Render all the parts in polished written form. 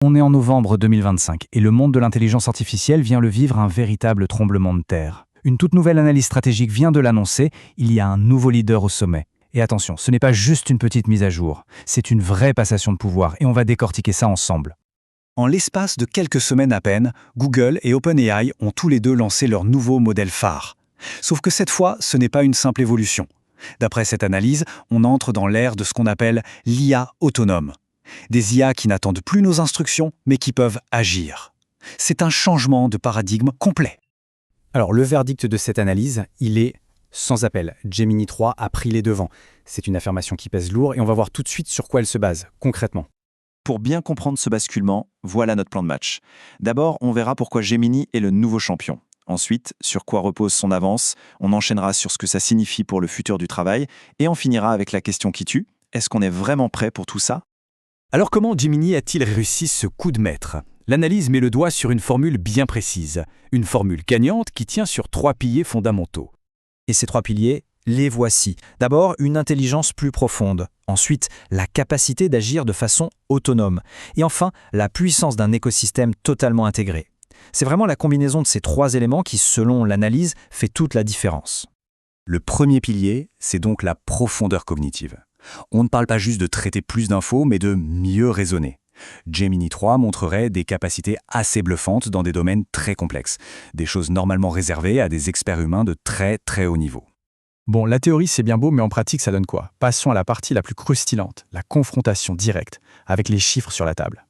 On est en novembre 2025 et le monde de l'intelligence artificielle vient de vivre un véritable tremblement de terre. Une toute nouvelle analyse stratégique vient de l'annoncer, il y a un nouveau leader au sommet. Et attention, ce n'est pas juste une petite mise à jour, c'est une vraie passation de pouvoir et on va décortiquer ça ensemble. En l'espace de quelques semaines à peine, Google et OpenAI ont tous les deux lancé leur nouveau modèle phare. Sauf que cette fois, ce n'est pas une simple évolution. D'après cette analyse, on entre dans l'ère de ce qu'on appelle l'IA autonome. Des IA qui n'attendent plus nos instructions, mais qui peuvent agir. C'est un changement de paradigme complet. Alors, le verdict de cette analyse, il est sans appel. Gemini 3 a pris les devants. C'est une affirmation qui pèse lourd et on va voir tout de suite sur quoi elle se base, concrètement. Pour bien comprendre ce basculement, voilà notre plan de match. D'abord, on verra pourquoi Gemini est le nouveau champion. Ensuite, sur quoi repose son avance, on enchaînera sur ce que ça signifie pour le futur du travail, et on finira avec la question qui tue, est-ce qu'on est vraiment prêt pour tout ça ? Alors comment Gemini a-t-il réussi ce coup de maître ? L'analyse met le doigt sur une formule bien précise, une formule gagnante qui tient sur 3 piliers fondamentaux. Et ces 3 piliers, les voici. D'abord, une intelligence plus profonde. Ensuite, la capacité d'agir de façon autonome. Et enfin, la puissance d'un écosystème totalement intégré. C'est vraiment la combinaison de ces 3 éléments qui, selon l'analyse, fait toute la différence. Le premier pilier, c'est donc la profondeur cognitive. On ne parle pas juste de traiter plus d'infos, mais de mieux raisonner. Gemini 3 montrerait des capacités assez bluffantes dans des domaines très complexes, des choses normalement réservées à des experts humains de très très haut niveau. Bon, la théorie c'est bien beau, mais en pratique ça donne quoi ? Passons à la partie la plus croustillante, la confrontation directe, avec les chiffres sur la table.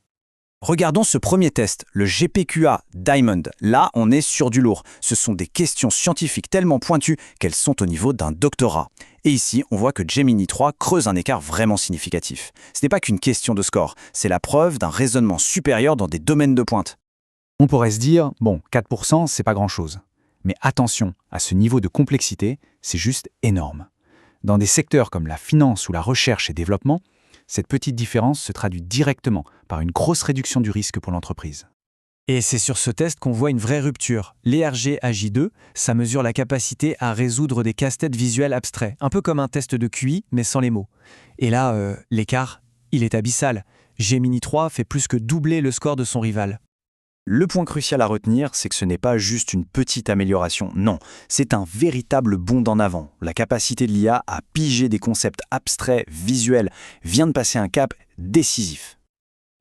Regardons ce premier test, le GPQA Diamond. Là, on est sur du lourd. Ce sont des questions scientifiques tellement pointues qu'elles sont au niveau d'un doctorat. Et ici, on voit que Gemini 3 creuse un écart vraiment significatif. Ce n'est pas qu'une question de score, c'est la preuve d'un raisonnement supérieur dans des domaines de pointe. On pourrait se dire, bon, 4%, c'est pas grand-chose. Mais attention, à ce niveau de complexité, c'est juste énorme. Dans des secteurs comme la finance ou la recherche et développement, cette petite différence se traduit directement par une grosse réduction du risque pour l'entreprise. Et c'est sur ce test qu'on voit une vraie rupture. L'ERG AJ2, ça mesure la capacité à résoudre des casse-têtes visuels abstraits, un peu comme un test de QI, mais sans les mots. Et là, l'écart, il est abyssal. Gemini 3 fait plus que doubler le score de son rival. Le point crucial à retenir, c'est que ce n'est pas juste une petite amélioration, non, c'est un véritable bond en avant. La capacité de l'IA à piger des concepts abstraits, visuels, vient de passer un cap décisif.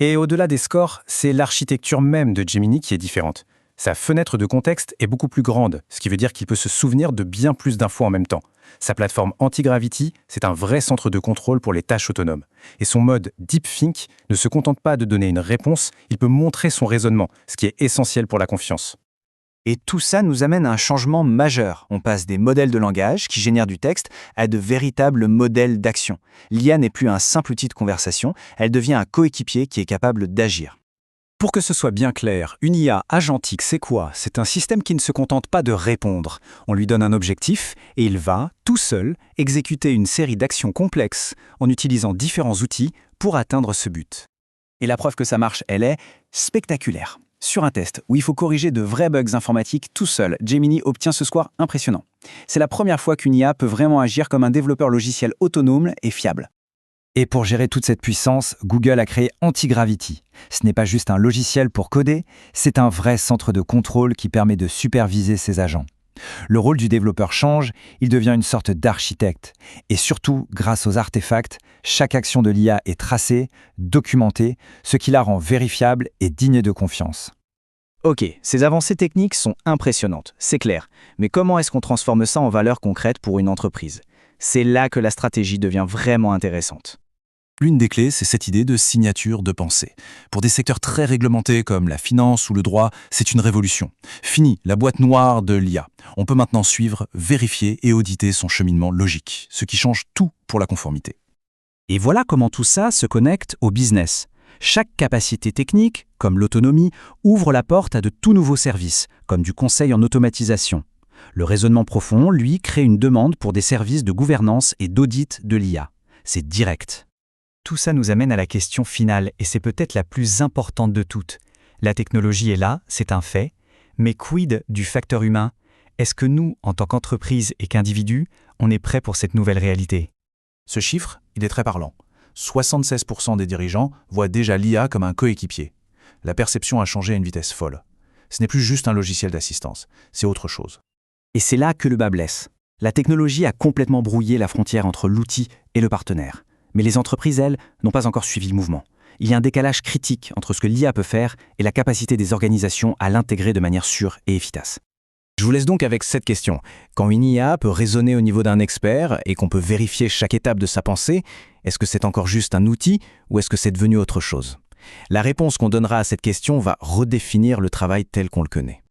Et au-delà des scores, c'est l'architecture même de Gemini qui est différente. Sa fenêtre de contexte est beaucoup plus grande, ce qui veut dire qu'il peut se souvenir de bien plus d'infos en même temps. Sa plateforme anti-gravity, c'est un vrai centre de contrôle pour les tâches autonomes. Et son mode DeepThink ne se contente pas de donner une réponse, il peut montrer son raisonnement, ce qui est essentiel pour la confiance. Et tout ça nous amène à un changement majeur. On passe des modèles de langage qui génèrent du texte à de véritables modèles d'action. L'IA n'est plus un simple outil de conversation, elle devient un coéquipier qui est capable d'agir. Pour que ce soit bien clair, une IA agentique, c'est quoi ? C'est un système qui ne se contente pas de répondre. On lui donne un objectif et il va, tout seul, exécuter une série d'actions complexes en utilisant différents outils pour atteindre ce but. Et la preuve que ça marche, elle est spectaculaire. Sur un test où il faut corriger de vrais bugs informatiques tout seul, Gemini obtient ce score impressionnant. C'est la première fois qu'une IA peut vraiment agir comme un développeur logiciel autonome et fiable. Et pour gérer toute cette puissance, Google a créé Antigravity. Ce n'est pas juste un logiciel pour coder, c'est un vrai centre de contrôle qui permet de superviser ses agents. Le rôle du développeur change, il devient une sorte d'architecte. Et surtout, grâce aux artefacts, chaque action de l'IA est tracée, documentée, ce qui la rend vérifiable et digne de confiance. Ok, ces avancées techniques sont impressionnantes, c'est clair. Mais comment est-ce qu'on transforme ça en valeur concrète pour une entreprise ? C'est là que la stratégie devient vraiment intéressante. L'une des clés, c'est cette idée de signature de pensée. Pour des secteurs très réglementés comme la finance ou le droit, c'est une révolution. Fini la boîte noire de l'IA. On peut maintenant suivre, vérifier et auditer son cheminement logique, ce qui change tout pour la conformité. Et voilà comment tout ça se connecte au business. Chaque capacité technique, comme l'autonomie, ouvre la porte à de tout nouveaux services, comme du conseil en automatisation. Le raisonnement profond, lui, crée une demande pour des services de gouvernance et d'audit de l'IA. C'est direct. Tout ça nous amène à la question finale, et c'est peut-être la plus importante de toutes. La technologie est là, c'est un fait, mais quid du facteur humain ? Est-ce que nous, en tant qu'entreprise et qu'individus, on est prêts pour cette nouvelle réalité ? Ce chiffre, il est très parlant. 76% des dirigeants voient déjà l'IA comme un coéquipier. La perception a changé à une vitesse folle. Ce n'est plus juste un logiciel d'assistance, c'est autre chose. Et c'est là que le bas blesse. La technologie a complètement brouillé la frontière entre l'outil et le partenaire. Mais les entreprises, elles, n'ont pas encore suivi le mouvement. Il y a un décalage critique entre ce que l'IA peut faire et la capacité des organisations à l'intégrer de manière sûre et efficace. Je vous laisse donc avec cette question. Quand une IA peut raisonner au niveau d'un expert et qu'on peut vérifier chaque étape de sa pensée, est-ce que c'est encore juste un outil ou est-ce que c'est devenu autre chose ? La réponse qu'on donnera à cette question va redéfinir le travail tel qu'on le connaît.